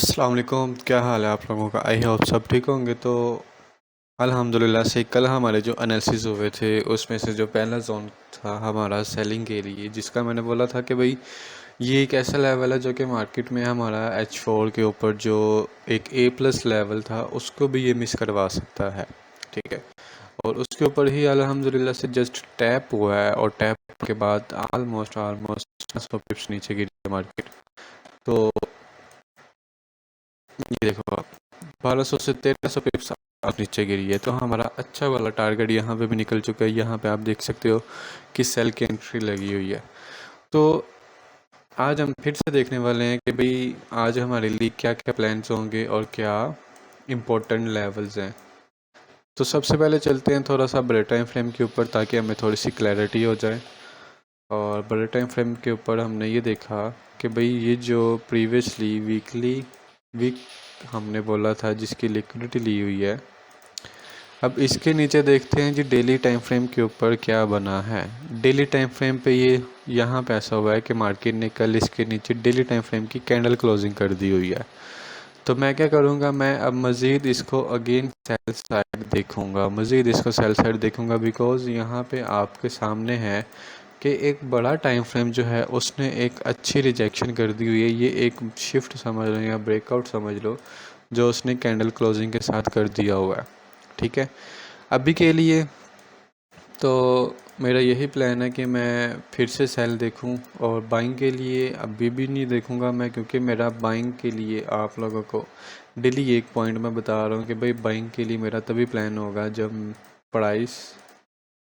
अस्सलाम वालेकुम, क्या हाल है आप लोगों का। आई होप सब ठीक होंगे। तो अल्हम्दुलिल्लाह से कल हमारे जो एनालिसिस हुए थे उसमें से जो पहला जोन था हमारा सेलिंग के लिए, जिसका मैंने बोला था कि भाई ये एक ऐसा लेवल है जो कि मार्केट में हमारा H4 के ऊपर जो एक A+ लेवल था उसको भी ये मिस करवा सकता है। ठीक है, और उसके ऊपर ही अल्हम्दुलिल्लाह से जस्ट टैप हुआ है और टैप के बाद आलमोस्ट आलमोस्ट 100 पिप्स नीचे गिरी है मार्केट। तो ये देखो आप, 1200 से 1300 पिप्स आप नीचे गिरी है। तो हमारा अच्छा वाला टारगेट यहाँ पे भी निकल चुका है। यहाँ पे आप देख सकते हो कि सेल की एंट्री लगी हुई है। तो आज हम फिर से देखने वाले हैं कि भाई आज हमारे लिए क्या क्या प्लान्स होंगे और क्या इम्पोर्टेंट लेवल्स हैं। तो सबसे पहले चलते हैं थोड़ा सा बड़े टाइम फ्रेम के ऊपर, ताकि हमें थोड़ी सी क्लैरिटी हो जाए। और बड़े टाइम फ्रेम के ऊपर हमने ये देखा कि भाई ये जो प्रीवियसली वीक हमने बोला था जिसकी लिक्विडिटी ली हुई है, अब इसके नीचे देखते हैं जी डेली टाइम फ्रेम के ऊपर क्या बना है। डेली टाइम फ्रेम पे ये यहाँ पे ऐसा हुआ है कि मार्केट ने कल इसके नीचे डेली टाइम फ्रेम की कैंडल क्लोजिंग कर दी हुई है। तो मैं क्या करूँगा, मैं अब मज़ीद इसको अगेन सेल साइड देखूँगा, मज़ीद इसको सेल साइड देखूँगा, बिकॉज़ यहाँ पे आपके सामने है कि एक बड़ा टाइम फ्रेम जो है उसने एक अच्छी रिजेक्शन कर दी हुई है। ये एक शिफ्ट समझ लो या ब्रेकआउट समझ लो जो उसने कैंडल क्लोजिंग के साथ कर दिया हुआ है। ठीक है, अभी के लिए तो मेरा यही प्लान है कि मैं फिर से सेल देखूं, और बाइंग के लिए अभी भी नहीं देखूंगा मैं, क्योंकि मेरा बाइंग के लिए आप लोगों को डेली एक पॉइंट मैं बता रहा हूं कि भाई बाइंग के लिए मेरा तभी प्लान होगा जब प्राइस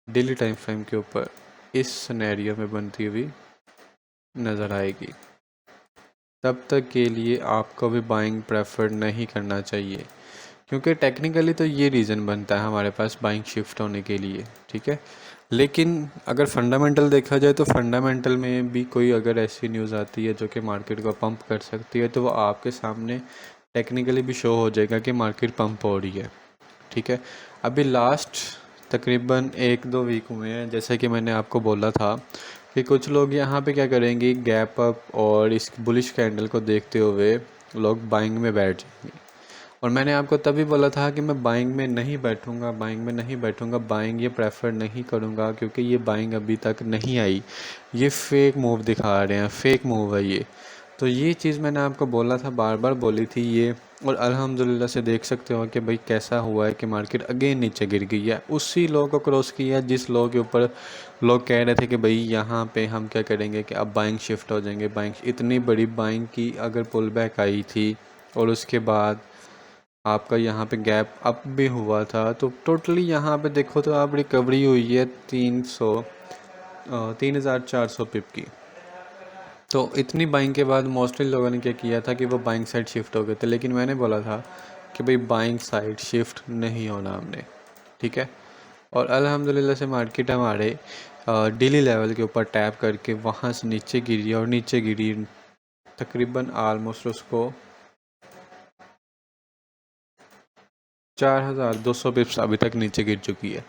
डेली टाइम फ्रेम के ऊपर इस सिनेरियो में बनती हुई नज़र आएगी। तब तक के लिए आपको भी बाइंग प्रेफर नहीं करना चाहिए, क्योंकि टेक्निकली तो ये रीज़न बनता है हमारे पास बाइंग शिफ्ट होने के लिए। ठीक है, लेकिन अगर फंडामेंटल देखा जाए तो फंडामेंटल में भी कोई अगर ऐसी न्यूज़ आती है जो कि मार्केट को पंप कर सकती है, तो वो आपके सामने टेक्निकली भी शो हो जाएगा कि मार्केट पंप हो रही है। ठीक है, अभी लास्ट तकरीबन 1-2 वीक हुए हैं, जैसे कि मैंने आपको बोला था कि कुछ लोग यहाँ पे क्या करेंगे, गैप अप और इस बुलिश कैंडल को देखते हुए लोग बाइंग में बैठ जाएंगे। और मैंने आपको तभी बोला था कि मैं बाइंग में नहीं बैठूंगा, बाइंग में नहीं बैठूंगा, बाइंग ये प्रेफर नहीं करूंगा, क्योंकि ये बाइंग अभी तक नहीं आई। ये फेक मूव दिखा रहे हैं, फेक मूव है ये। तो ये चीज़ मैंने आपको बोला था, बार बार बोली थी ये। और अल्हम्दुलिल्लाह से देख सकते हो कि भाई कैसा हुआ है कि मार्केट अगेन नीचे गिर गई है, उसी लो को क्रॉस किया जिस लो के ऊपर लोग कह रहे थे कि भाई यहाँ पे हम क्या करेंगे कि अब बाइंग शिफ्ट हो जाएंगे। बाइंग, इतनी बड़ी बाइंग की अगर पुल बैक आई थी और उसके बाद आपका यहाँ पे गैप अप भी हुआ था, तो टोटली यहाँ पे देखो तो आप रिकवरी हुई है 3,400 पिप की। तो इतनी बाइंग के बाद मोस्टली लोगों ने क्या किया था कि वो बाइंग साइड शिफ्ट हो गए थे, लेकिन मैंने बोला था कि भाई बाइंग साइड शिफ्ट नहीं होना हमने। ठीक है, और अल्हम्दुलिल्लाह से मार्केट हमारे डेली लेवल के ऊपर टैप करके वहाँ से नीचे गिरी, और नीचे गिरी तकरीबन आलमोस्ट उसको 4,200 पिप्स अभी तक नीचे गिर चुकी है।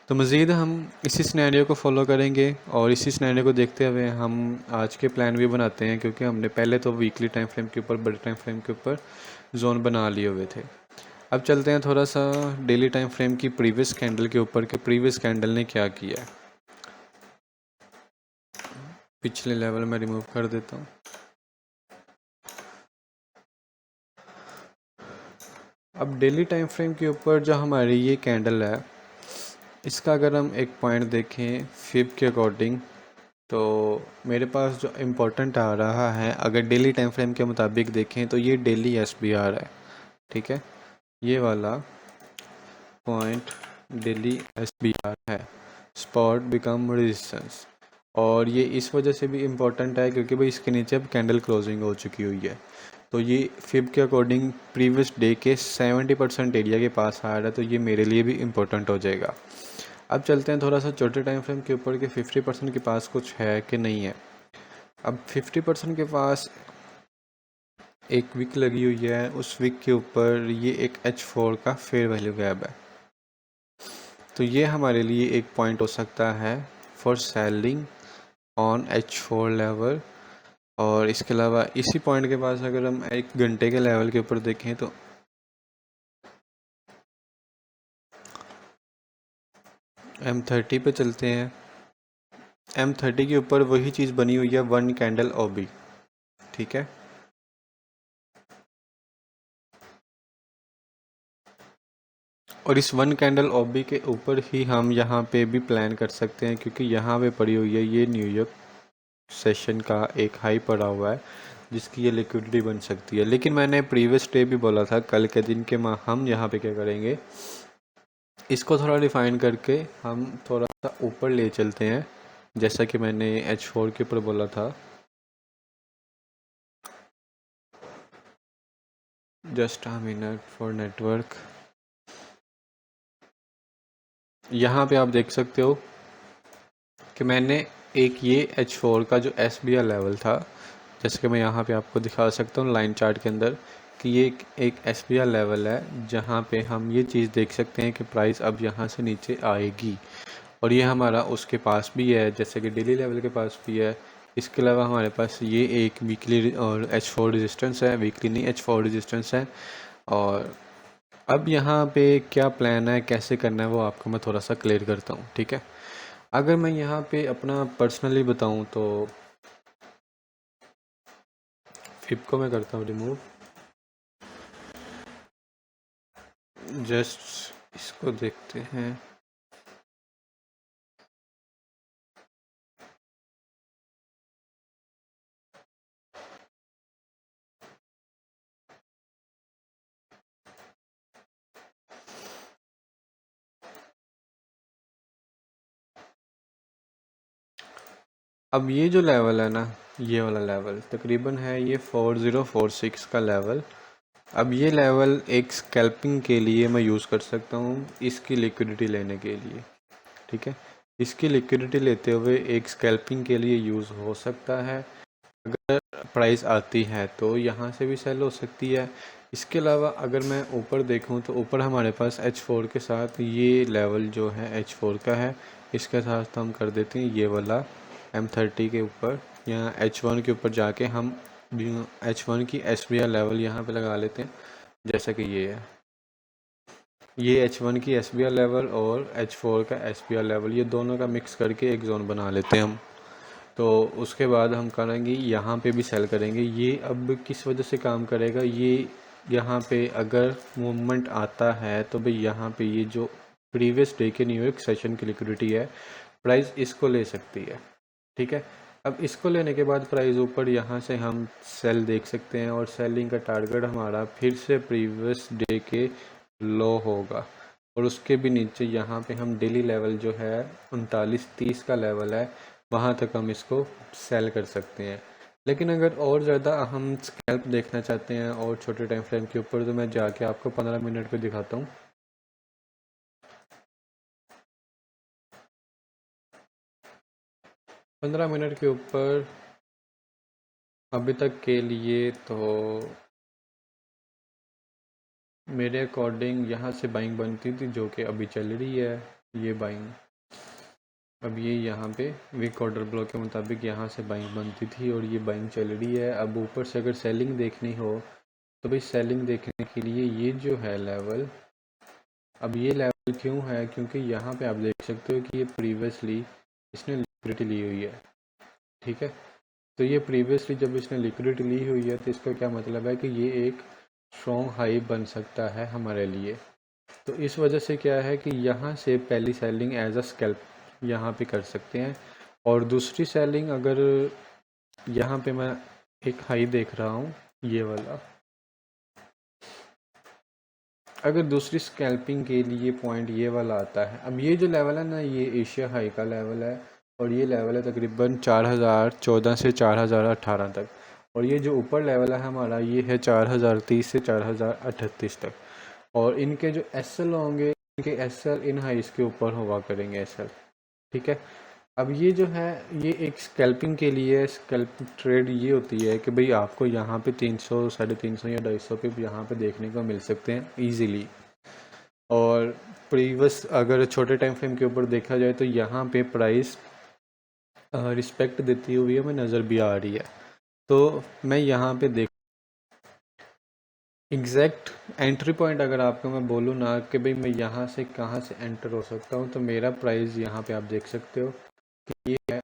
तो मज़ीद हम इसी सिनेरियो को फॉलो करेंगे, और इसी सिनेरियो को देखते हुए हम आज के प्लान भी बनाते हैं, क्योंकि हमने पहले तो वीकली टाइम फ्रेम के ऊपर, बड़े टाइम फ्रेम के ऊपर जोन बना लिए हुए थे। अब चलते हैं थोड़ा सा डेली टाइम फ्रेम की प्रीवियस कैंडल के ऊपर कि प्रीवियस कैंडल ने क्या किया है। पिछले लेवल में रिमूव कर देता हूँ। अब डेली टाइम फ्रेम के ऊपर जो हमारी ये कैंडल है, इसका अगर हम एक पॉइंट देखें फिब के अकॉर्डिंग, तो मेरे पास जो इम्पोर्टेंट आ रहा है, अगर डेली टाइम फ्रेम के मुताबिक देखें तो ये डेली SBR है। ठीक है, ये वाला पॉइंट डेली SBR है, स्पॉट बिकम रेजिस्टेंस। और ये इस वजह से भी इम्पोर्टेंट है क्योंकि भाई इसके नीचे अब कैंडल क्लोजिंग हो चुकी हुई है। तो ये फिब के अकॉर्डिंग प्रीवियस डे के 70% एरिया के पास आ रहा है, तो ये मेरे लिए भी इम्पोर्टेंट हो जाएगा। अब चलते हैं थोड़ा सा छोटे टाइम फ्रेम के ऊपर कि 50% के पास कुछ है कि नहीं है। अब 50% के पास एक विक लगी हुई है, उस विक के ऊपर ये एक H4 का फेयर वैल्यू गैप है। तो ये हमारे लिए एक पॉइंट हो सकता है for selling on H4 level, और इसके अलावा इसी पॉइंट के पास अगर हम 1 घंटे के लेवल के ऊपर देखें तो M30 पे चलते हैं। M30 के ऊपर वही चीज़ बनी हुई है, 1 कैंडल OB, ठीक है। और इस 1 कैंडल OB के ऊपर ही हम यहाँ पे भी प्लान कर सकते हैं, क्योंकि यहाँ पे पड़ी हुई है ये न्यूयॉर्क सेशन का एक हाई पड़ा हुआ है जिसकी ये लिक्विडिटी बन सकती है। लेकिन मैंने प्रीवियस डे भी बोला था कल के दिन के हम यहाँ पे क्या करेंगे, इसको थोड़ा रिफाइन करके हम थोड़ा सा ऊपर ले चलते हैं, जैसा कि मैंने H4 के ऊपर बोला था। Just a minute for network. यहाँ पे आप देख सकते हो कि मैंने एक ये H4 का जो SBR लेवल था, जैसे कि मैं यहाँ पे आपको दिखा सकता हूँ लाइन चार्ट के अंदर, कि ये एक SBR लेवल है जहाँ पे हम ये चीज़ देख सकते हैं कि प्राइस अब यहाँ से नीचे आएगी। और ये हमारा उसके पास भी है, जैसे कि डेली लेवल के पास भी है। इसके अलावा हमारे पास ये एक वीकली और H4 रेजिस्टेंस है, वीकली नहीं H4 रेजिस्टेंस है। और अब यहाँ पे क्या प्लान है, कैसे करना है, वो आपको मैं थोड़ा सा क्लियर करता हूँ, ठीक है। अगर मैं यहाँ पे अपना पर्सनली बताऊँ तो फिप को मैं करता हूँ रिमूव। जस्ट इसको देखते हैं। अब ये जो लेवल है ना, ये वाला लेवल तकरीबन है ये 4046 का लेवल। अब ये लेवल एक स्कैल्पिंग के लिए मैं यूज़ कर सकता हूँ, इसकी लिक्विडिटी लेने के लिए, ठीक है। इसकी लिक्विडिटी लेते हुए एक स्कैल्पिंग के लिए यूज़ हो सकता है। अगर प्राइस आती है तो यहाँ से भी सेल हो सकती है। इसके अलावा अगर मैं ऊपर देखूँ तो ऊपर हमारे पास H4 के साथ ये लेवल जो है H4 का है, इसके साथ हम कर देते हैं ये वाला M30 के ऊपर या H1 के ऊपर जाके हम H1 की SBR लेवल यहाँ पे लगा लेते हैं, जैसा कि ये है। ये H1 की SBR लेवल और H4 का SBR लेवल, ये दोनों का मिक्स करके एक जोन बना लेते हैं हम। तो उसके बाद हम करेंगे यहाँ पे भी सेल करेंगे। ये अब किस वजह से काम करेगा, ये यहाँ पे अगर मूवमेंट आता है तो भाई यहाँ पे ये जो प्रीवियस डे के न्यूयॉर्क सेशन की लिक्विडिटी है, प्राइस इसको ले सकती है, ठीक है। अब इसको लेने के बाद प्राइस ऊपर यहाँ से हम सेल देख सकते हैं, और सेलिंग का टारगेट हमारा फिर से प्रीवियस डे के लो होगा। और उसके भी नीचे यहाँ पे हम डेली लेवल जो है 3930 का लेवल है, वहाँ तक हम इसको सेल कर सकते हैं। लेकिन अगर और ज़्यादा हम स्कैल्प देखना चाहते हैं और छोटे टाइम फ्रेम के ऊपर, तो मैं जाके आपको 15 मिनट पे दिखाता हूँ। 15 मिनट के ऊपर अभी तक के लिए तो मेरे अकॉर्डिंग यहाँ से बाइंग बनती थी, जो कि अभी चल रही है ये बाइंग। अब ये यहाँ पे वीक ऑर्डर ब्लॉक के मुताबिक यहाँ से बाइंग बनती थी और ये बाइंग चल रही है। अब ऊपर से अगर सेलिंग देखनी हो तो भाई सेलिंग देखने के लिए ये जो है लेवल, अब ये लेवल क्यों है, क्योंकि यहाँ पे आप देख सकते हो कि ये प्रीवियसली इसने लिक्विडिटी ली हुई है, ठीक है। तो ये प्रीवियसली जब इसने लिक्विडिटी ली हुई है तो इसका क्या मतलब है कि ये एक स्ट्रॉन्ग हाई बन सकता है हमारे लिए। तो इस वजह से क्या है कि यहाँ से पहली सेलिंग एज अ स्कैल्प यहाँ पे कर सकते हैं, और दूसरी सेलिंग अगर यहाँ पे मैं एक हाई देख रहा हूँ ये वाला, अगर दूसरी स्कैल्पिंग के लिए पॉइंट ये वाला आता है। अब ये जो लेवल है ना, ये एशिया हाई का लेवल है, और ये लेवल है तकरीबन 4014 से 4018 तक। और ये जो ऊपर लेवल है हमारा, ये है 4030 से 4038 तक। और इनके जो एसएल होंगे, इनके एसएल इन हाइस के ऊपर हुआ करेंगे एसएल, ठीक है। अब ये जो है ये एक स्कैल्पिंग के लिए, स्कैल्प ट्रेड ये होती है कि भाई आपको यहाँ पे 300 350 या 250 पे यहाँ पे देखने को मिल सकते हैं इजीली। और प्रीवियस अगर छोटे टाइम फ्रेम के ऊपर देखा जाए तो यहाँ पे प्राइस रिस्पेक्ट देती हुई हमें नज़र भी आ रही है। तो मैं यहाँ पे देख एग्जैक्ट एंट्री पॉइंट अगर आपको मैं बोलूँ ना कि भाई मैं यहाँ से कहाँ से एंटर हो सकता हूँ, तो मेरा प्राइस यहाँ पे आप देख सकते हो कि ये है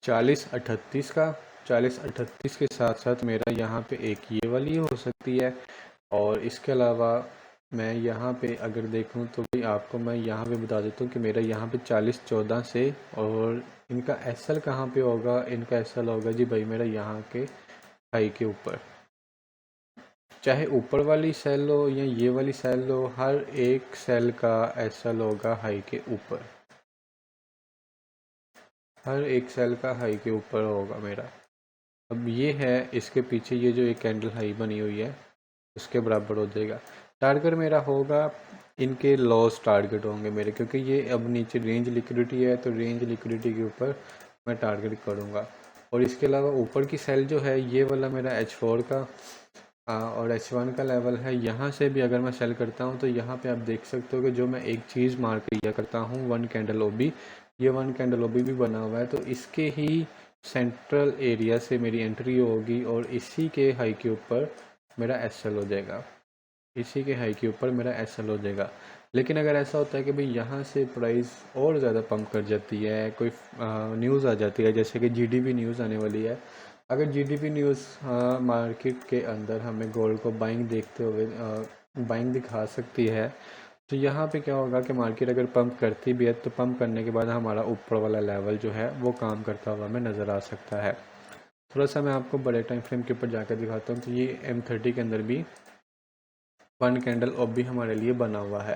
40-38 का। 40-38 के साथ साथ मेरा यहाँ पे एक ये वाली हो सकती है, और इसके अलावा मैं यहाँ पे अगर देखूँ तो भी आपको मैं यहाँ पे बता देता हूँ कि मेरा यहाँ पे 40-14 से, और इनका एसएल कहाँ पे होगा, इनका एसएल होगा जी भाई मेरा यहाँ के हाई के ऊपर। चाहे ऊपर वाली सेल लो या ये वाली सेल लो, हर एक सेल का एसएल होगा हाई के ऊपर, हर एक सेल का हाई के ऊपर होगा मेरा। अब ये है इसके पीछे ये जो एक कैंडल हाई बनी हुई है उसके बराबर हो जाएगा। टारगेट मेरा होगा, इनके लॉस टारगेट होंगे मेरे, क्योंकि ये अब नीचे रेंज लिक्विडिटी है, तो रेंज लिक्विडिटी के ऊपर मैं टारगेट करूँगा। और इसके अलावा ऊपर की सेल जो है ये वाला मेरा H4 का और H1 का लेवल है। यहाँ से भी अगर मैं सेल करता हूँ तो यहाँ पे आप देख सकते हो कि जो मैं एक चीज़ मार्क किया करता हूँ, वन कैंडल ओबी, ये वन कैंडल ओबी भी बना हुआ है, तो इसके ही सेंट्रल एरिया से मेरी एंट्री होगी और इसी के हाई के ऊपर मेरा एसएल हो जाएगा, इसी के हाई के ऊपर मेरा एसएल हो जाएगा। लेकिन अगर ऐसा होता है कि भाई यहाँ से प्राइस और ज़्यादा पंप कर जाती है, कोई न्यूज़ आ जाती है जैसे कि जीडीपी न्यूज़ आने वाली है, अगर जीडीपी न्यूज़ मार्केट के अंदर हमें गोल्ड को बाइंग देखते हुए बाइंग दिखा सकती है, तो यहाँ पे क्या होगा कि मार्केट अगर पंप करती भी है तो पंप करने के बाद हमारा ऊपर वाला लेवल जो है वो काम करता हुआ हमें नज़र आ सकता है। थोड़ा सा मैं आपको बड़े टाइम फ्रेम के ऊपर जाकर दिखाता हूँ। तो ये M30 के अंदर भी वन कैंडल ऑफ भी हमारे लिए बना हुआ है।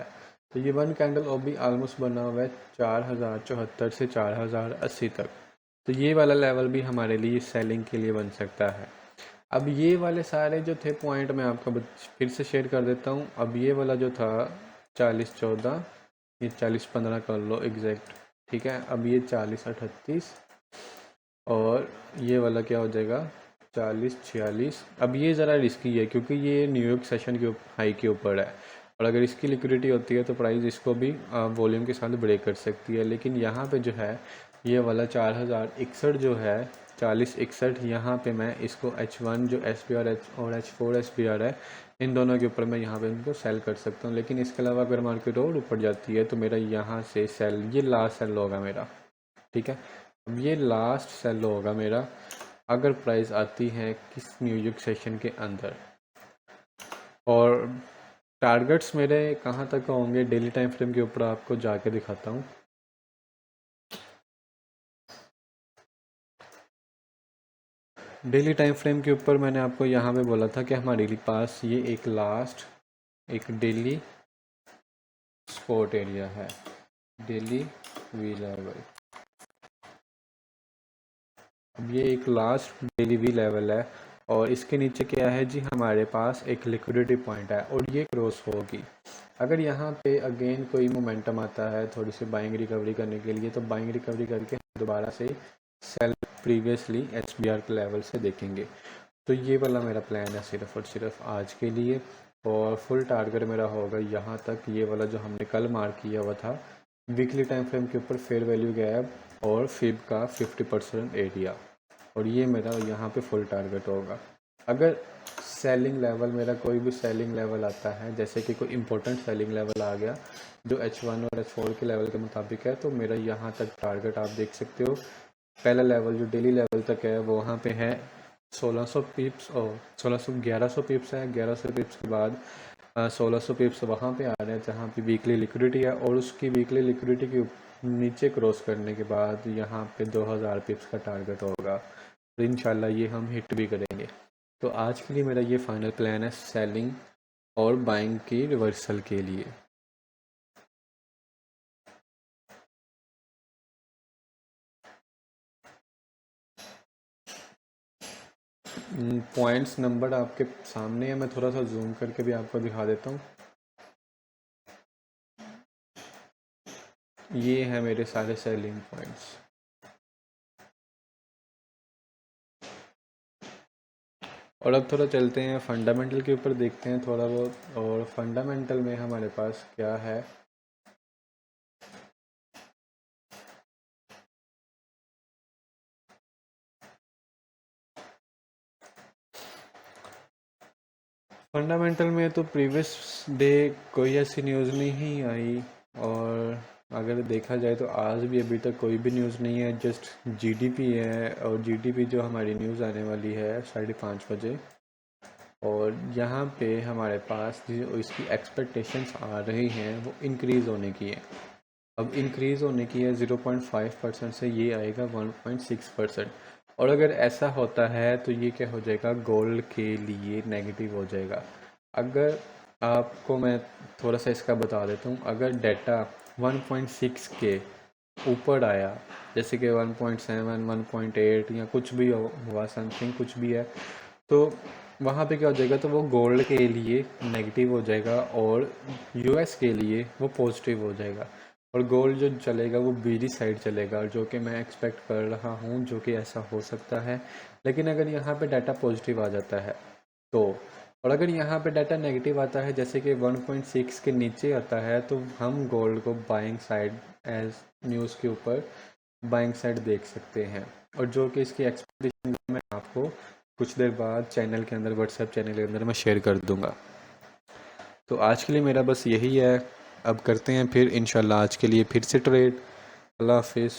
तो ये वन कैंडल ऑफ भी ऑलमोस्ट बना हुआ है 4074 से 4080 तक। तो ये वाला लेवल भी हमारे लिए सेलिंग के लिए बन सकता है। अब ये वाले सारे जो थे पॉइंट मैं आपको फिर से शेयर कर देता हूँ। अब ये वाला जो था 4014, ये 4015 कर लो एग्जैक्ट, ठीक है। अब ये 4038 और ये वाला क्या हो जाएगा 4046। अब ये ज़रा रिस्की है क्योंकि ये न्यूयॉर्क सेशन के हाई के ऊपर है, और अगर इसकी लिक्विडिटी होती है तो प्राइस इसको भी वॉल्यूम के साथ ब्रेक कर सकती है। लेकिन यहाँ पे जो है ये वाला 4061 जो है 4061, यहाँ पे मैं इसको H1 जो SPR और H4 SPR है, इन दोनों के ऊपर मैं यहाँ पे इनको सेल कर सकता हूँ। लेकिन इसके अलावा अगर मार्केट और ऊपर जाती है तो मेरा यहाँ से सेल, ये लास्ट सेल होगा मेरा, ठीक है। अब ये लास्ट सेल होगा मेरा अगर प्राइस आती है किस म्यूजिक सेशन के अंदर। और टारगेट्स मेरे कहाँ तक होंगे डेली टाइम फ्रेम के ऊपर आपको जाके दिखाता हूँ। डेली टाइम फ्रेम के ऊपर मैंने आपको यहाँ पे बोला था कि हमारे पास ये एक लास्ट एक डेली स्पॉट एरिया है, डेली वी लेवल। अब ये एक लास्ट डेली वी लेवल है और इसके नीचे क्या है जी, हमारे पास एक लिक्विडिटी पॉइंट है और ये क्रॉस होगी। अगर यहाँ पे अगेन कोई मोमेंटम आता है थोड़ी सी बाइंग रिकवरी करने के लिए, तो बाइंग रिकवरी करके दोबारा से सेल प्रीवियसली SBR के लेवल से देखेंगे। तो ये वाला मेरा प्लान है सिर्फ और सिर्फ आज के लिए, और फुल टारगेट मेरा होगा यहाँ तक, ये वाला जो हमने कल मार्क किया हुआ था वीकली टाइम फ्रेम के ऊपर, फेयर वैल्यू गैप और फिब का 50% एरिया, और ये मेरा यहाँ पे फुल टारगेट होगा। अगर सेलिंग लेवल मेरा कोई भी सेलिंग लेवल आता है, जैसे कि कोई इंपॉर्टेंट सेलिंग लेवल आ गया जो H1 और H4 के लेवल के मुताबिक है, तो मेरा यहाँ तक टारगेट आप देख सकते हो। पहला लेवल जो डेली लेवल तक है वो वहाँ पे है 1600 पिप्स और 1100 पिप्स है। 1100 पिप्स के बाद 1600 पिप्स वहाँ पे आ रहे हैं जहाँ पे वीकली लिक्विडिटी है, और उसकी वीकली लिक्विडिटी के नीचे क्रॉस करने के बाद यहाँ पे 2000 पिप्स का टारगेट होगा, तो इंशाल्लाह ये हम हिट भी करेंगे। तो आज के लिए मेरा ये फाइनल प्लान है सेलिंग और बाइंग की रिवर्सल के लिए। पॉइंट्स नंबर आपके सामने है, मैं थोड़ा सा जूम करके भी आपको दिखा देता हूँ। ये है मेरे सारे सेलिंग पॉइंट्स। और अब थोड़ा चलते हैं फंडामेंटल के ऊपर, देखते हैं थोड़ा बहुत, और फंडामेंटल में हमारे पास क्या है। फंडामेंटल में तो प्रीवियस डे कोई ऐसी न्यूज़ नहीं आई, और अगर देखा जाए तो आज भी अभी तक कोई भी न्यूज़ नहीं है। जस्ट जीडीपी है, और जीडीपी जो हमारी न्यूज़ आने वाली है 5:30 बजे, और यहाँ पे हमारे पास जो इसकी एक्सपेक्टेशंस आ रही हैं वो इंक्रीज़ होने की है। अब इंक्रीज़ होने की है 0.5% से, ये आएगा 1.6%। और अगर ऐसा होता है तो ये क्या हो जाएगा, गोल्ड के लिए नेगेटिव हो जाएगा। अगर आपको मैं थोड़ा सा इसका बता देता हूँ, अगर डेटा 1.6 के ऊपर आया, जैसे कि 1.7, 1.8 या कुछ भी हुआ समथिंग, कुछ भी है, तो वहाँ पे क्या हो जाएगा, तो वो गोल्ड के लिए नेगेटिव हो जाएगा और यूएस के लिए वो पॉजिटिव हो जाएगा। और गोल्ड जो चलेगा वो बीरी साइड चलेगा, जो कि मैं एक्सपेक्ट कर रहा हूँ, जो कि ऐसा हो सकता है। लेकिन अगर यहाँ पे डाटा पॉजिटिव आ जाता है तो, और अगर यहाँ पे डाटा नेगेटिव आता है, जैसे कि 1.6 के नीचे आता है, तो हम गोल्ड को बाइंग साइड एज न्यूज़ के ऊपर बाइंग साइड देख सकते हैं। और जो कि इसकी एक्सपेक्टेशन मैं आपको कुछ देर बाद चैनल के अंदर, व्हाट्सएप चैनल के अंदर मैं शेयर कर दूंगा। तो आज के लिए मेरा बस यही है। अब करते हैं फिर इंशाल्लाह, आज के लिए फिर से ट्रेड। अल्लाह हाफिज़।